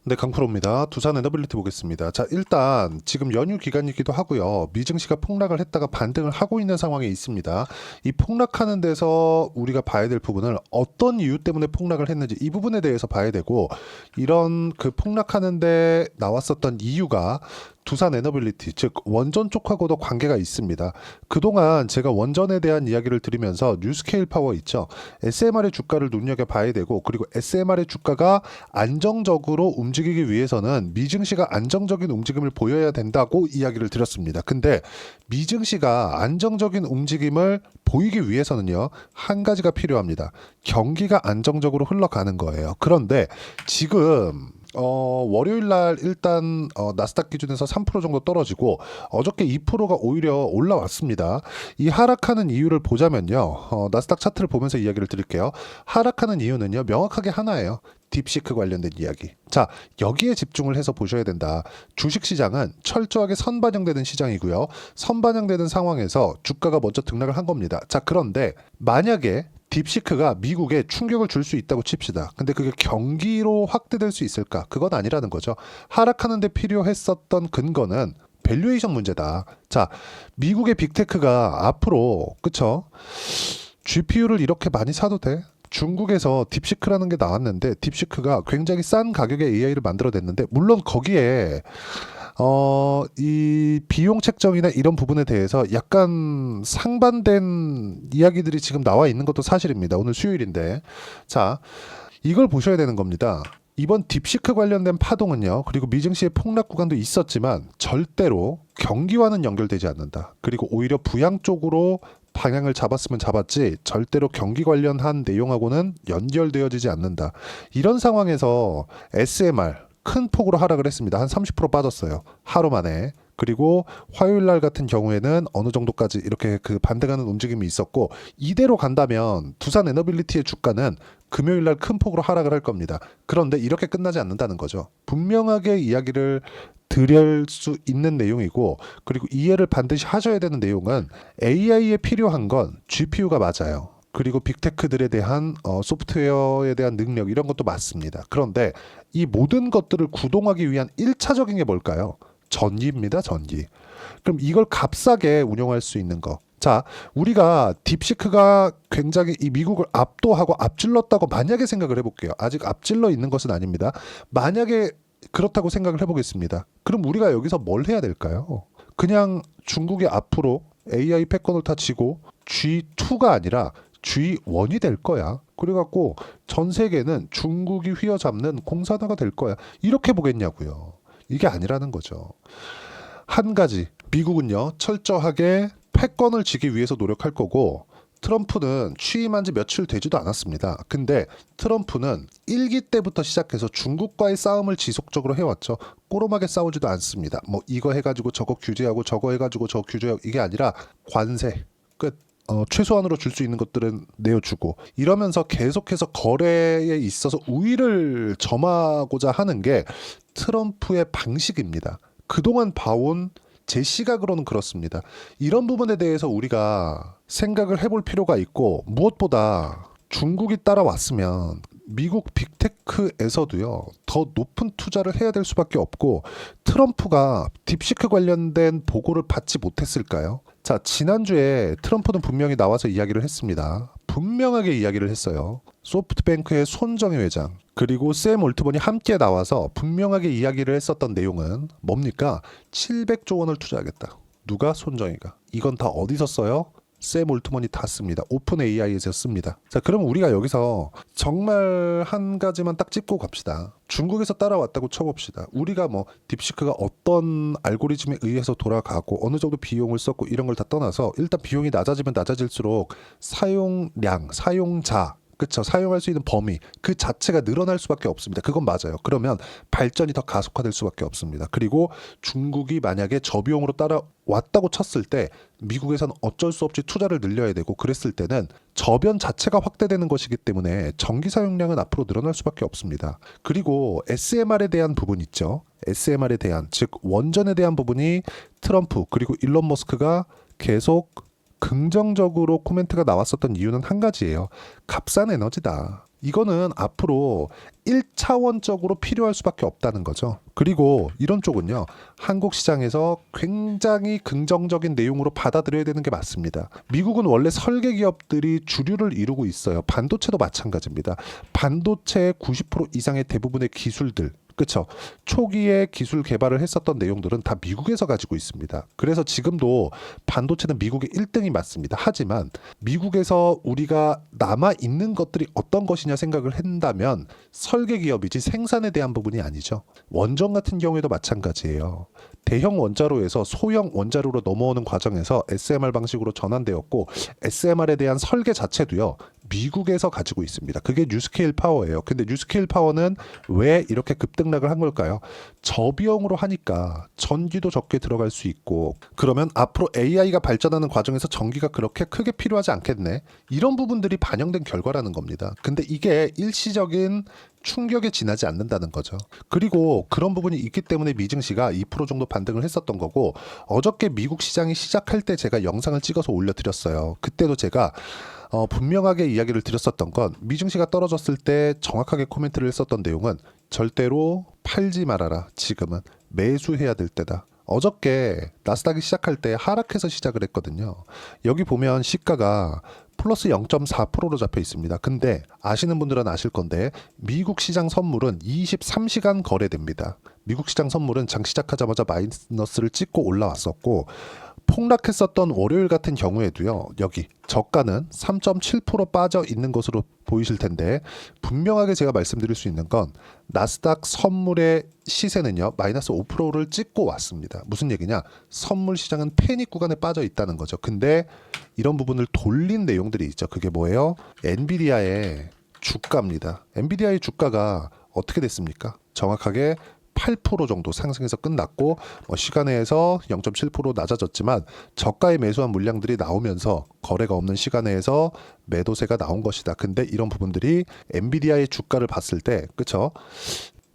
네, 강프로입니다. 두산 에너빌리티 보겠습니다. 자, 일단 지금 연휴 기간이기도 하고요. 미증시가 폭락을 했다가 반등을 하고 있는 상황에 있습니다. 이 폭락하는 데서 우리가 봐야 될 부분을 어떤 이유 때문에 폭락을 했는지 이 부분에 대해서 봐야 되고, 이런 그 폭락하는 데 나왔었던 이유가 두산 에너빌리티, 즉 원전 쪽하고도 관계가 있습니다. 그동안 제가 원전에 대한 이야기를 드리면서 뉴스케일 파워 있죠. SMR의 주가를 눈여겨봐야 되고, 그리고 SMR의 주가가 안정적으로 움직이기 위해서는 미증시가 안정적인 움직임을 보여야 된다고 이야기를 드렸습니다. 근데 미증시가 안정적인 움직임을 보이기 위해서는요, 한 가지가 필요합니다. 경기가 안정적으로 흘러가는 거예요. 그런데 지금 월요일 날 일단 나스닥 기준에서 3% 정도 떨어지고 어저께 2%가 오히려 올라왔습니다. 이 하락하는 이유를 보자면요. 나스닥 차트를 보면서 이야기를 드릴게요. 하락하는 이유는요. 명확하게 하나예요. 딥시크 관련된 이야기. 자, 여기에 집중을 해서 보셔야 된다. 주식시장은 철저하게 선반영되는 시장이고요. 선반영되는 상황에서 주가가 먼저 등락을 한 겁니다. 자, 그런데 만약에 딥시크가 미국에 충격을 줄 수 있다고 칩시다. 근데 그게 경기로 확대될 수 있을까? 그건 아니라는 거죠. 하락하는 데 필요했었던 근거는 밸류에이션 문제다. 자, 미국의 빅테크가 앞으로, 그쵸? GPU를 이렇게 많이 사도 돼? 중국에서 딥시크라는 게 나왔는데 딥시크가 굉장히 싼 가격에 AI를 만들어냈는데, 물론 거기에 이 비용 책정이나 이런 부분에 대해서 약간 상반된 이야기들이 지금 나와 있는 것도 사실입니다. 오늘 수요일인데. 자, 이걸 보셔야 되는 겁니다. 이번 딥시크 관련된 파동은요, 그리고 미증시의 폭락 구간도 있었지만 절대로 경기와는 연결되지 않는다. 그리고 오히려 부양 쪽으로 방향을 잡았으면 잡았지 절대로 경기 관련한 내용하고는 연결되어지지 않는다. 이런 상황에서 SMR 큰 폭으로 하락을 했습니다. 한 30% 빠졌어요. 하루 만에. 그리고 화요일 날 같은 경우에는 어느 정도까지 이렇게 그 반등하는 움직임이 있었고, 이대로 간다면 두산 에너빌리티의 주가는 금요일 날 큰 폭으로 하락을 할 겁니다. 그런데 이렇게 끝나지 않는다는 거죠. 분명하게 이야기를 드릴 수 있는 내용이고, 그리고 이해를 반드시 하셔야 되는 내용은 AI에 필요한 건 GPU가 맞아요. 그리고 빅테크들에 대한 소프트웨어에 대한 능력 이런 것도 맞습니다. 그런데 이 모든 것들을 구동하기 위한 1차적인 게 뭘까요? 전기입니다, 전기. 그럼 이걸 값싸게 운용할 수 있는 거. 자, 우리가 딥시크가 굉장히 이 미국을 압도하고 앞질렀다고 만약에 생각을 해볼게요. 아직 앞질러 있는 것은 아닙니다. 만약에 그렇다고 생각을 해보겠습니다. 그럼 우리가 여기서 뭘 해야 될까요? 그냥 중국이 앞으로 AI 패권을 다 쥐고 G2가 아니라 G1이 될 거야. 그래갖고 전 세계는 중국이 휘어잡는 공산화가 될 거야. 이렇게 보겠냐고요. 이게 아니라는 거죠. 한 가지, 미국은요, 철저하게 패권을 쥐기 위해서 노력할 거고, 트럼프는 취임한 지 며칠 되지도 않았습니다. 근데 트럼프는 1기 때부터 시작해서 중국과의 싸움을 지속적으로 해왔죠. 꼬로하게 싸우지도 않습니다. 뭐 이거 해가지고 저거 규제하고 저거 해가지고 저거 규제하고, 이게 아니라 관세 끝. 최소한으로 줄 수 있는 것들은 내어주고, 이러면서 계속해서 거래에 있어서 우위를 점하고자 하는 게 트럼프의 방식입니다. 그동안 봐온 제 시각으로는 그렇습니다. 이런 부분에 대해서 우리가 생각을 해볼 필요가 있고, 무엇보다 중국이 따라왔으면 미국 빅테크에서도요, 더 높은 투자를 해야 될 수밖에 없고, 트럼프가 딥시크 관련된 보고를 받지 못했을까요? 자, 지난주에 트럼프는 분명히 나와서 이야기를 했습니다. 분명하게 이야기를 했어요. 소프트뱅크의 손정희 회장, 그리고 샘 올트먼이 함께 나와서 분명하게 이야기를 했었던 내용은 뭡니까? 700조 원을 투자하겠다. 누가? 손정희가. 이건 다 어디서 써요? 샘 올트먼이 다 씁니다. 오픈 AI에서 씁니다. 자, 그럼 우리가 여기서 정말 한 가지만 딱 짚고 갑시다. 중국에서 따라왔다고 쳐봅시다. 우리가 뭐 딥시크가 어떤 알고리즘에 의해서 돌아가고 어느 정도 비용을 썼고 이런 걸 다 떠나서, 일단 비용이 낮아지면 낮아질수록 사용량, 사용자, 그쵸, 사용할 수 있는 범위 그 자체가 늘어날 수밖에 없습니다. 그건 맞아요. 그러면 발전이 더 가속화될 수밖에 없습니다. 그리고 중국이 만약에 저비용으로 따라왔다고 쳤을 때 미국에서는 어쩔 수 없이 투자를 늘려야 되고, 그랬을 때는 저변 자체가 확대되는 것이기 때문에 전기 사용량은 앞으로 늘어날 수밖에 없습니다. 그리고 SMR에 대한 부분 있죠. SMR에 대한, 즉 원전에 대한 부분이 트럼프 그리고 일론 머스크가 계속 긍정적으로 코멘트가 나왔었던 이유는 한 가지예요. 값싼 에너지다. 이거는 앞으로 1차원적으로 필요할 수밖에 없다는 거죠. 그리고 이런 쪽은요, 한국 시장에서 굉장히 긍정적인 내용으로 받아들여야 되는 게 맞습니다. 미국은 원래 설계 기업들이 주류를 이루고 있어요. 반도체도 마찬가지입니다. 반도체의 90% 이상의 대부분의 기술들, 그쵸? 초기에 기술 개발을 했었던 내용들은 다 미국에서 가지고 있습니다. 그래서 지금도 반도체는 미국의 1등이 맞습니다. 하지만 미국에서 우리가 남아 있는 것들이 어떤 것이냐 생각을 한다면 설계 기업이지 생산에 대한 부분이 아니죠. 원전 같은 경우에도 마찬가지예요. 대형 원자로에서 소형 원자로로 넘어오는 과정에서 SMR 방식으로 전환되었고, SMR에 대한 설계 자체도요, 미국에서 가지고 있습니다. 그게 뉴스케일 파워예요. 근데 뉴스케일 파워는 왜 이렇게 급등락을 한 걸까요? 저비용으로 하니까 전기도 적게 들어갈 수 있고, 그러면 앞으로 AI가 발전하는 과정에서 전기가 그렇게 크게 필요하지 않겠네. 이런 부분들이 반영된 결과라는 겁니다. 근데 이게 일시적인 충격에 지나지 않는다는 거죠. 그리고 그런 부분이 있기 때문에 미증시가 2% 정도 반등을 했었던 거고, 어저께 미국 시장이 시작할 때 제가 영상을 찍어서 올려드렸어요. 그때도 제가 분명하게 이야기를 드렸었던 건, 미증시가 떨어졌을 때 정확하게 코멘트를 했었던 내용은 절대로 팔지 말아라. 지금은 매수해야 될 때다. 어저께 나스닥이 시작할 때 하락해서 시작을 했거든요. 여기 보면 시가가 플러스 0.4%로 잡혀 있습니다. 근데 아시는 분들은 아실 건데, 미국 시장 선물은 23시간 거래됩니다. 미국 시장 선물은 장 시작하자마자 마이너스를 찍고 올라왔었고, 폭락했었던 월요일 같은 경우에도요, 여기 저가는 3.7% 빠져 있는 것으로 보이실 텐데, 분명하게 제가 말씀드릴 수 있는 건 나스닥 선물의 시세는요, 마이너스 5%를 찍고 왔습니다. 무슨 얘기냐? 선물 시장은 패닉 구간에 빠져 있다는 거죠. 근데 이런 부분을 돌린 내용들이 있죠. 그게 뭐예요? 엔비디아의 주가입니다. 엔비디아의 주가가 어떻게 됐습니까? 정확하게 8% 정도 상승해서 끝났고, 시간에서 0.7% 낮아졌지만 저가에 매수한 물량들이 나오면서 거래가 없는 시간에서 매도세가 나온 것이다. 근데 이런 부분들이 엔비디아의 주가를 봤을 때, 그쵸?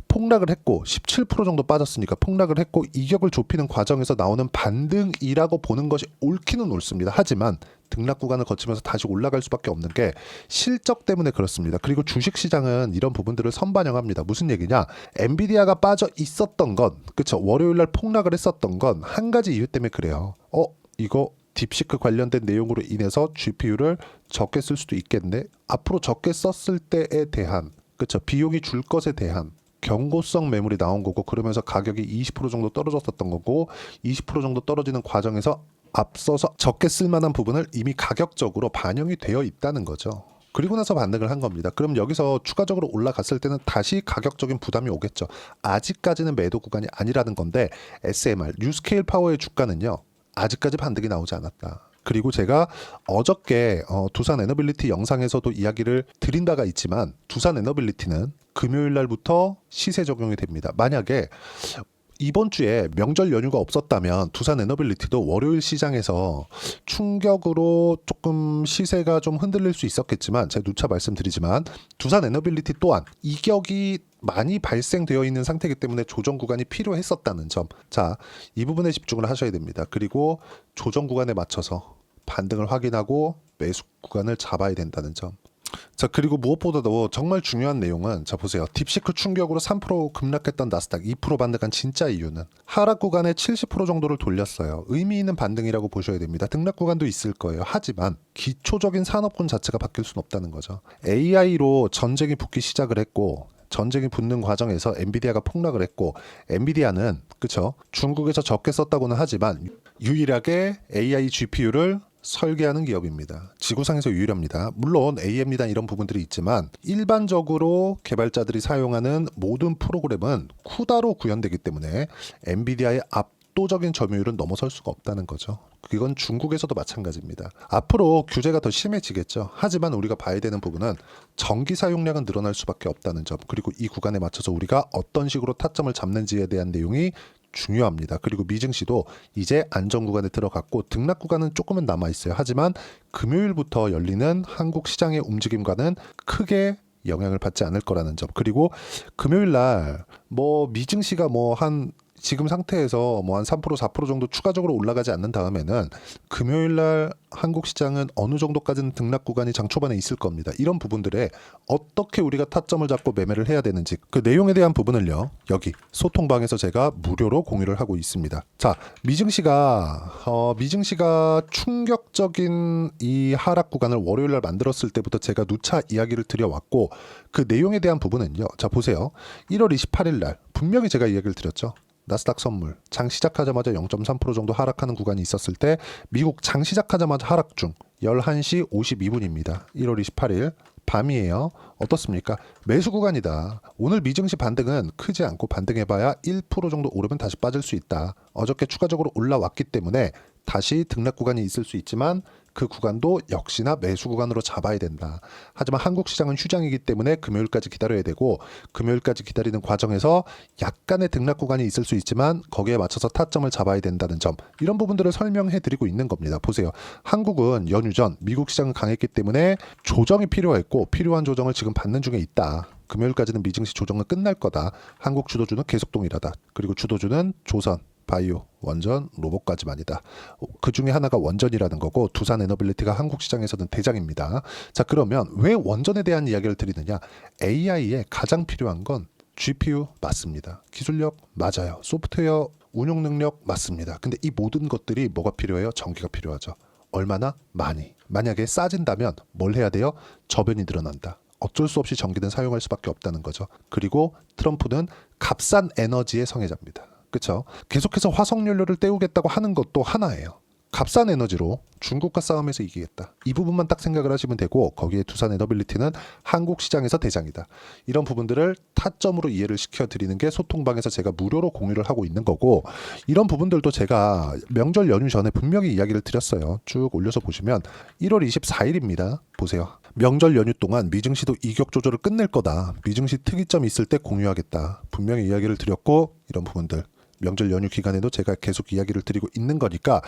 폭락을 했고 17% 정도 빠졌으니까 폭락을 했고 이격을 좁히는 과정에서 나오는 반등이라고 보는 것이 옳기는 옳습니다. 하지만 등락 구간을 거치면서 다시 올라갈 수밖에 없는 게 실적 때문에 그렇습니다. 그리고 주식시장은 이런 부분들을 선반영합니다. 무슨 얘기냐? 엔비디아가 빠져 있었던 건, 그쵸? 월요일날 폭락을 했었던 건 한 가지 이유 때문에 그래요. 이거 딥시크 관련된 내용으로 인해서 GPU를 적게 쓸 수도 있겠네. 앞으로 적게 썼을 때에 대한, 그쵸? 비용이 줄 것에 대한 경고성 매물이 나온 거고, 그러면서 가격이 20% 정도 떨어졌었던 거고, 20% 정도 떨어지는 과정에서 앞서서 적게 쓸만한 부분을 이미 가격적으로 반영이 되어 있다는 거죠. 그리고 나서 반등을 한 겁니다. 그럼 여기서 추가적으로 올라갔을 때는 다시 가격적인 부담이 오겠죠. 아직까지는 매도 구간이 아니라는 건데, SMR, 뉴스케일 파워의 주가는요, 아직까지 반등이 나오지 않았다. 그리고 제가 어저께 두산 에너빌리티 영상에서도 이야기를 드린 바가 있지만, 두산 에너빌리티는 금요일 날부터 시세 적용이 됩니다. 만약에 이번 주에 명절 연휴가 없었다면 두산 에너빌리티도 월요일 시장에서 충격으로 조금 시세가 좀 흔들릴 수 있었겠지만, 제가 누차 말씀드리지만 두산 에너빌리티 또한 이격이 많이 발생되어 있는 상태이기 때문에 조정 구간이 필요했었다는 점. 자, 이 부분에 집중을 하셔야 됩니다. 그리고 조정 구간에 맞춰서 반등을 확인하고 매수 구간을 잡아야 된다는 점. 자, 그리고 무엇보다도 정말 중요한 내용은, 자 보세요. 딥시크 충격으로 3% 급락했던 나스닥 2% 반등한 진짜 이유는 하락 구간에 70% 정도를 돌렸어요. 의미 있는 반등이라고 보셔야 됩니다. 등락 구간도 있을 거예요. 하지만 기초적인 산업군 자체가 바뀔 수는 없다는 거죠. AI로 전쟁이 붙기 시작을 했고, 전쟁이 붙는 과정에서 엔비디아가 폭락을 했고, 엔비디아는 그쵸, 중국에서 적게 썼다고는 하지만 유일하게 AI GPU를 설계하는 기업입니다. 지구상에서 유일합니다. 물론 AMD나 이런 부분들이 있지만 일반적으로 개발자들이 사용하는 모든 프로그램은 쿠다로 구현되기 때문에 엔비디아의 압도적인 점유율은 넘어설 수가 없다는 거죠. 이건 중국에서도 마찬가지입니다. 앞으로 규제가 더 심해지겠죠. 하지만 우리가 봐야 되는 부분은 전기 사용량은 늘어날 수밖에 없다는 점, 그리고 이 구간에 맞춰서 우리가 어떤 식으로 타점을 잡는지에 대한 내용이 중요합니다. 그리고 미증시도 이제 안정 구간에 들어갔고, 등락 구간은 조금은 남아 있어요. 하지만 금요일부터 열리는 한국 시장의 움직임과는 크게 영향을 받지 않을 거라는 점. 그리고 금요일 날 미증시가 한 지금 상태에서 뭐 한 3% 4% 정도 추가적으로 올라가지 않는 다음에는 금요일 날 한국 시장은 어느 정도까지는 등락 구간이 장 초반에 있을 겁니다. 이런 부분들에 어떻게 우리가 타점을 잡고 매매를 해야 되는지 그 내용에 대한 부분을요. 여기 소통방에서 제가 무료로 공유를 하고 있습니다. 자, 미증시가 충격적인 이 하락 구간을 월요일 날 만들었을 때부터 제가 누차 이야기를 드려왔고 그 내용에 대한 부분은요. 자, 보세요. 1월 28일 날 분명히 제가 이야기를 드렸죠. 나스닥 선물 장 시작하자마자 0.3% 정도 하락하는 구간이 있었을 때 미국 장 시작하자마자 하락 중 11시 52분입니다. 1월 28일 밤이에요. 어떻습니까? 매수 구간이다. 오늘 미증시 반등은 크지 않고 반등해봐야 1% 정도 오르면 다시 빠질 수 있다. 어저께 추가적으로 올라왔기 때문에 다시 등락 구간이 있을 수 있지만 그 구간도 역시나 매수 구간으로 잡아야 된다. 하지만 한국 시장은 휴장이기 때문에 금요일까지 기다려야 되고 금요일까지 기다리는 과정에서 약간의 등락 구간이 있을 수 있지만 거기에 맞춰서 타점을 잡아야 된다는 점 이런 부분들을 설명해 드리고 있는 겁니다. 보세요. 한국은 연휴 전 미국 시장은 강했기 때문에 조정이 필요했고 필요한 조정을 지금 받는 중에 있다. 금요일까지는 미증시 조정은 끝날 거다. 한국 주도주는 계속 동일하다. 그리고 주도주는 조선 바이오, 원전, 로봇까지만이다. 그 중에 하나가 원전이라는 거고 두산 에너빌리티가 한국 시장에서는 대장입니다. 자, 그러면 왜 원전에 대한 이야기를 드리느냐? AI에 가장 필요한 건 GPU 맞습니다. 기술력 맞아요. 소프트웨어 운용 능력 맞습니다. 근데 이 모든 것들이 뭐가 필요해요? 전기가 필요하죠. 얼마나? 많이. 만약에 싸진다면 뭘 해야 돼요? 저변이 늘어난다. 어쩔 수 없이 전기는 사용할 수밖에 없다는 거죠. 그리고 트럼프는 값싼 에너지의 성애자입니다. 그렇죠? 계속해서 화석연료를 떼우겠다고 하는 것도 하나예요. 값싼 에너지로 중국과 싸움에서 이기겠다. 이 부분만 딱 생각을 하시면 되고 거기에 두산 에너빌리티는 한국 시장에서 대장이다. 이런 부분들을 타점으로 이해를 시켜드리는 게 소통방에서 제가 무료로 공유를 하고 있는 거고 이런 부분들도 제가 명절 연휴 전에 분명히 이야기를 드렸어요. 쭉 올려서 보시면 1월 24일입니다. 보세요. 명절 연휴 동안 미증시도 이격 조절을 끝낼 거다. 미증시 특이점이 있을 때 공유하겠다. 분명히 이야기를 드렸고 이런 부분들 명절 연휴 기간에도 제가 계속 이야기를 드리고 있는 거니까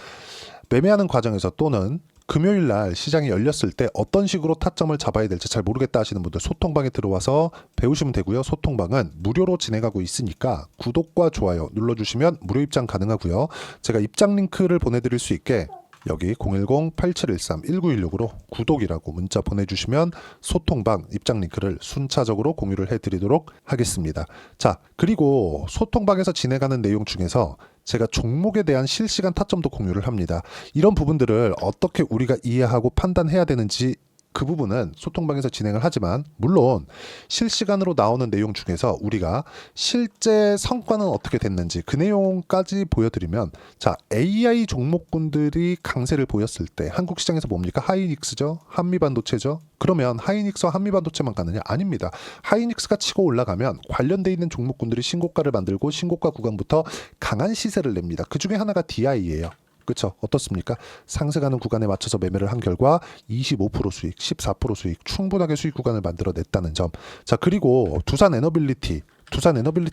매매하는 과정에서 또는 금요일 날 시장이 열렸을 때 어떤 식으로 타점을 잡아야 될지 잘 모르겠다 하시는 분들 소통방에 들어와서 배우시면 되고요. 소통방은 무료로 진행하고 있으니까 구독과 좋아요 눌러주시면 무료 입장 가능하고요. 제가 입장 링크를 보내드릴 수 있게 여기 010-8713-1916으로 구독이라고 문자 보내주시면 소통방 입장 링크를 순차적으로 공유를 해드리도록 하겠습니다. 자, 그리고 소통방에서 진행하는 내용 중에서 제가 종목에 대한 실시간 타점도 공유를 합니다. 이런 부분들을 어떻게 우리가 이해하고 판단해야 되는지 그 부분은 소통방에서 진행을 하지만 물론 실시간으로 나오는 내용 중에서 우리가 실제 성과는 어떻게 됐는지 그 내용까지 보여드리면 자 AI 종목군들이 강세를 보였을 때 한국 시장에서 뭡니까? 하이닉스죠? 한미반도체죠? 그러면 하이닉스와 한미반도체만 가느냐? 아닙니다. 하이닉스가 치고 올라가면 관련돼 있는 종목군들이 신고가를 만들고 신고가 구간부터 강한 시세를 냅니다. 그 중에 하나가 DI예요. 그렇죠? 어떻습니까? 상승하는 구간에 맞춰서 매매를 한 결과 25% 수익, 14% 수익, 충분하게 수익 구간을 만들어냈다는 점. 자, 그리고 두산 에너빌리티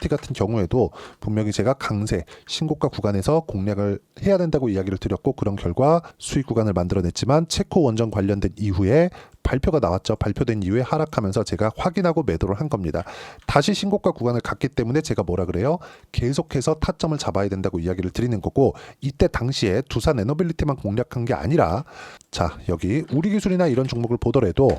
같은 경우에도 분명히 제가 강세, 신고가 구간에서 공략을 해야 된다고 이야기를 드렸고 그런 결과 수익 구간을 만들어냈지만 체코 원전 관련된 이후에 발표가 나왔죠. 발표된 이후에 하락하면서 제가 확인하고 매도를 한 겁니다. 다시 신고가 구간을 갔기 때문에 제가 뭐라 그래요? 계속해서 타점을 잡아야 된다고 이야기를 드리는 거고 이때 당시에 두산 에너빌리티만 공략한 게 아니라 자 여기 우리기술이나 이런 종목을 보더라도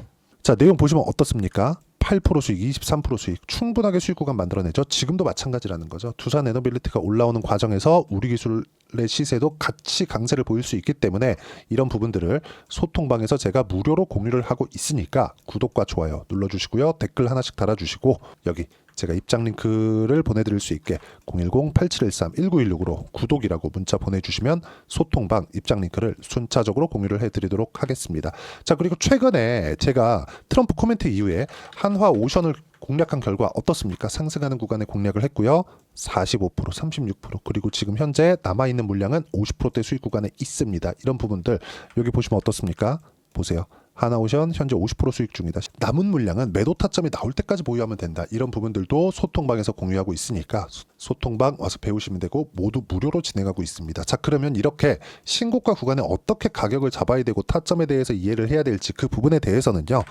자 내용 보시면 어떻습니까? 8% 수익, 23% 수익, 충분하게 수익 구간 만들어내죠. 지금도 마찬가지라는 거죠. 두산 에너빌리티가 올라오는 과정에서 우리기술의 시세도 같이 강세를 보일 수 있기 때문에 이런 부분들을 소통방에서 제가 무료로 공유를 하고 있으니까 구독과 좋아요 눌러주시고요. 댓글 하나씩 달아주시고 여기 제가 입장 링크를 보내드릴 수 있게 010-8713-1916으로 구독이라고 문자 보내주시면 소통방 입장 링크를 순차적으로 공유를 해드리도록 하겠습니다. 자 그리고 최근에 제가 트럼프 코멘트 이후에 한화 오션을 공략한 결과 어떻습니까? 상승하는 구간에 공략을 했고요. 45%, 36% 그리고 지금 현재 남아있는 물량은 50%대 수익 구간에 있습니다. 이런 부분들 여기 보시면 어떻습니까? 보세요. 하나오션 현재 50% 수익 중이다. 남은 물량은 매도 타점이 나올 때까지 보유하면 된다. 이런 부분들도 소통방에서 공유하고 있으니까 소통방 와서 배우시면 되고 모두 무료로 진행하고 있습니다. 자 그러면 이렇게 신고가 구간에 어떻게 가격을 잡아야 되고 타점에 대해서 이해를 해야 될지 그 부분에 대해서는요.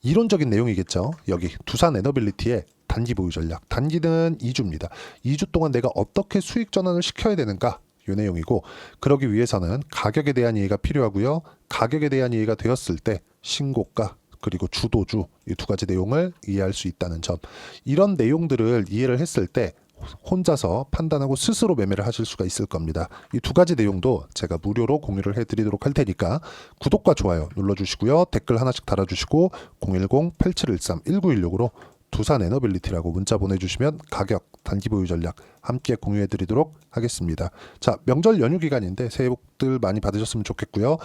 이론적인 내용이겠죠. 여기 두산 에너빌리티의 단기 보유 전략. 단기는 2주입니다. 2주 동안 내가 어떻게 수익 전환을 시켜야 되는가? 이 내용이고, 그러기 위해서는 가격에 대한 이해가 필요하고요. 가격에 대한 이해가 되었을 때 신고가 그리고 주도주 이 두 가지 내용을 이해할 수 있다는 점. 이런 내용들을 이해를 했을 때 혼자서 판단하고 스스로 매매를 하실 수가 있을 겁니다. 이 두 가지 내용도 제가 무료로 공유를 해드리도록 할 테니까 구독과 좋아요 눌러주시고요. 댓글 하나씩 달아주시고 010-8713-1916으로 두산 에너빌리티라고 문자 보내주시면 가격, 단기 보유 전략 함께 공유해드리도록 하겠습니다. 자, 명절 연휴 기간인데 새해 복들 많이 받으셨으면 좋겠고요.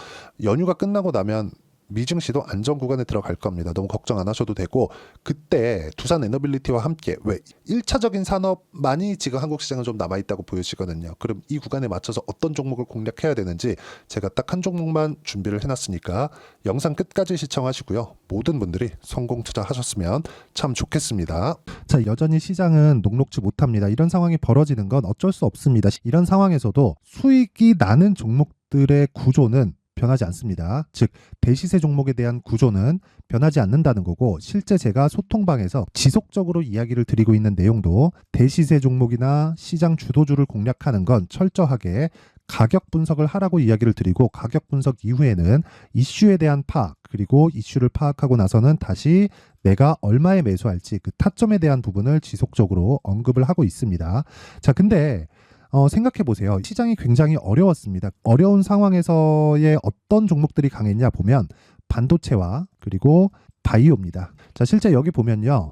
연휴가 끝나고 나면 미증시도 안전 구간에 들어갈 겁니다. 너무 걱정 안 하셔도 되고, 그때 두산 에너빌리티와 함께 왜 1차적인 산업만이 지금 한국 시장은 좀 남아있다고 보여지거든요. 그럼 이 구간에 맞춰서 어떤 종목을 공략해야 되는지 제가 딱 한 종목만 준비를 해놨으니까 영상 끝까지 시청하시고요. 모든 분들이 성공 투자하셨으면 참 좋겠습니다. 자, 여전히 시장은 녹록지 못합니다. 이런 상황이 벌어지는 건 어쩔 수 없습니다. 이런 상황에서도 수익이 나는 종목들의 구조는 변하지 않습니다. 즉 대시세 종목에 대한 구조는 변하지 않는다는 거고, 실제 제가 소통방에서 지속적으로 이야기를 드리고 있는 내용도 대시세 종목이나 시장 주도주를 공략하는 건 철저하게 가격 분석을 하라고 이야기를 드리고, 가격 분석 이후에는 이슈에 대한 파악, 그리고 이슈를 파악하고 나서는 다시 내가 얼마에 매수할지 그 타점에 대한 부분을 지속적으로 언급을 하고 있습니다. 자, 근데 생각해 보세요. 시장이 굉장히 어려웠습니다. 어려운 상황에서의 어떤 종목들이 강했냐 보면 반도체와 그리고 바이오입니다. 자, 실제 여기 보면요.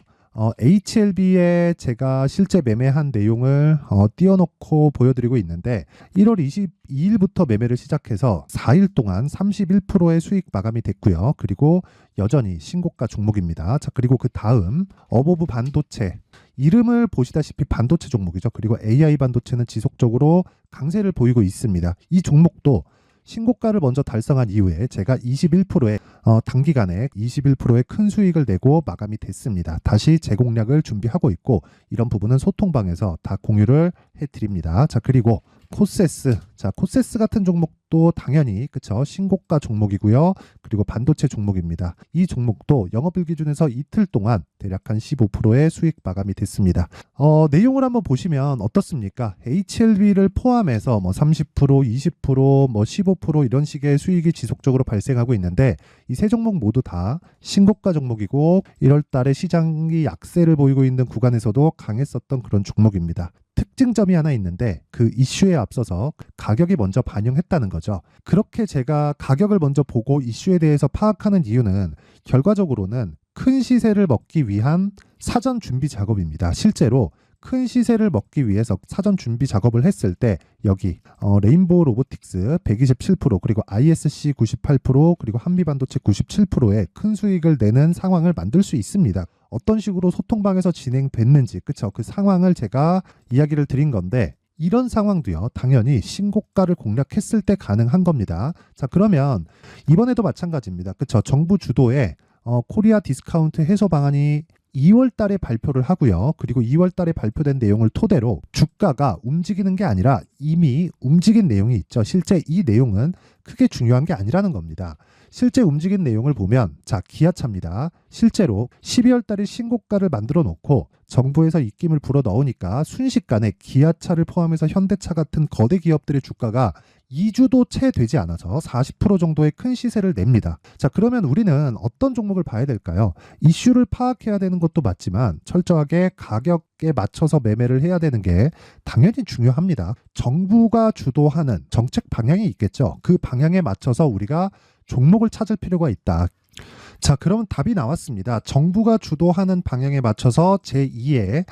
HLB에 제가 실제 매매한 내용을 띄워놓고 보여드리고 있는데, 1월 22일부터 매매를 시작해서 4일 동안 31%의 수익 마감이 됐고요. 그리고 여전히 신고가 종목입니다. 자, 그리고 그 다음 어보브 반도체, 이름을 보시다시피 반도체 종목이죠. 그리고 AI 반도체는 지속적으로 강세를 보이고 있습니다. 이 종목도 신고가를 먼저 달성한 이후에 제가 21%의 단기간에 21%의 큰 수익을 내고 마감이 됐습니다. 다시 재공략을 준비하고 있고, 이런 부분은 소통방에서 다 공유를 해드립니다. 자, 그리고 코세스. 자, 코세스 같은 종목도 당연히 그쵸, 신고가 종목이고요. 그리고 반도체 종목입니다. 이 종목도 영업일 기준에서 이틀 동안 대략 한 15%의 수익 마감이 됐습니다. 내용을 한번 보시면 어떻습니까? HLB를 포함해서 뭐 30%, 20%, 뭐 15% 이런 식의 수익이 지속적으로 발생하고 있는데, 이 세 종목 모두 다 신고가 종목이고 1월 달에 시장이 약세를 보이고 있는 구간에서도 강했었던 그런 종목입니다. 특징점이 하나 있는데, 그 이슈에 앞서서 가격이 먼저 반영했다는 거죠. 그렇게 제가 가격을 먼저 보고 이슈에 대해서 파악하는 이유는 결과적으로는 큰 시세를 먹기 위한 사전 준비 작업입니다. 실제로 큰 시세를 먹기 위해서 사전 준비 작업을 했을 때 여기 레인보우 로보틱스 127%, 그리고 ISC 98%, 그리고 한미반도체 97%의 큰 수익을 내는 상황을 만들 수 있습니다. 어떤 식으로 소통방에서 진행됐는지, 그쵸? 그 상황을 제가 이야기를 드린 건데, 이런 상황도요, 당연히 신고가를 공략했을 때 가능한 겁니다. 자, 그러면 이번에도 마찬가지입니다. 그쵸? 정부 주도의 코리아 디스카운트 해소 방안이 2월 달에 발표를 하고요. 그리고 2월 달에 발표된 내용을 토대로 주가가 움직이는 게 아니라 이미 움직인 내용이 있죠. 실제 이 내용은 크게 중요한 게 아니라는 겁니다. 실제 움직인 내용을 보면, 자, 기아차입니다. 실제로 12월 달에 신고가를 만들어 놓고 정부에서 입김을 불어 넣으니까 순식간에 기아차를 포함해서 현대차 같은 거대 기업들의 주가가 2주도 채 되지 않아서 40% 정도의 큰 시세를 냅니다. 자, 그러면 우리는 어떤 종목을 봐야 될까요? 이슈를 파악해야 되는 것도 맞지만 철저하게 가격에 맞춰서 매매를 해야 되는 게 당연히 중요합니다. 정부가 주도하는 정책 방향이 있겠죠. 그 방향에 맞춰서 우리가 종목을 찾을 필요가 있다. 자, 그럼 답이 나왔습니다. 정부가 주도하는 방향에 맞춰서 제2의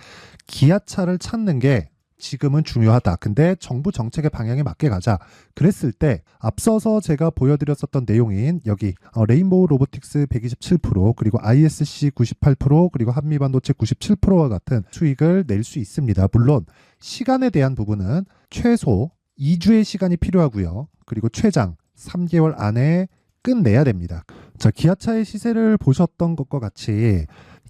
기아차를 찾는 게 지금은 중요하다. 근데 정부 정책의 방향에 맞게 가자. 그랬을 때 앞서서 제가 보여드렸었던 내용인 여기 레인보우 로보틱스 127%, 그리고 ISC 98%, 그리고 한미반도체 97%와 같은 수익을 낼 수 있습니다. 물론 시간에 대한 부분은 최소 2주의 시간이 필요하고요. 그리고 최장 3개월 안에 끝내야 됩니다. 자, 기아차의 시세를 보셨던 것과 같이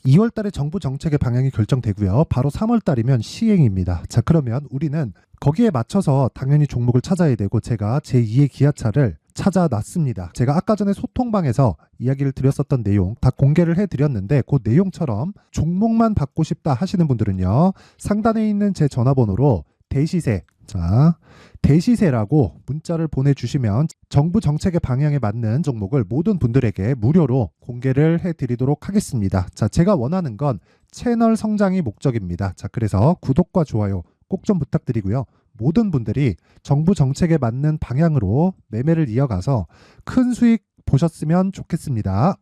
2월 달에 정부 정책의 방향이 결정되고요. 바로 3월 달이면 시행입니다. 자, 그러면 우리는 거기에 맞춰서 당연히 종목을 찾아야 되고, 제가 제2의 기아차를 찾아놨습니다. 제가 아까 전에 소통방에서 이야기를 드렸었던 내용 다 공개를 해드렸는데 그 내용처럼 종목만 받고 싶다 하시는 분들은요. 상단에 있는 제 전화번호로 대시세, 자, 대시세라고 문자를 보내주시면 정부 정책의 방향에 맞는 종목을 모든 분들에게 무료로 공개를 해드리도록 하겠습니다. 자, 제가 원하는 건 채널 성장이 목적입니다. 자, 그래서 구독과 좋아요 꼭 좀 부탁드리고요. 모든 분들이 정부 정책에 맞는 방향으로 매매를 이어가서 큰 수익 보셨으면 좋겠습니다.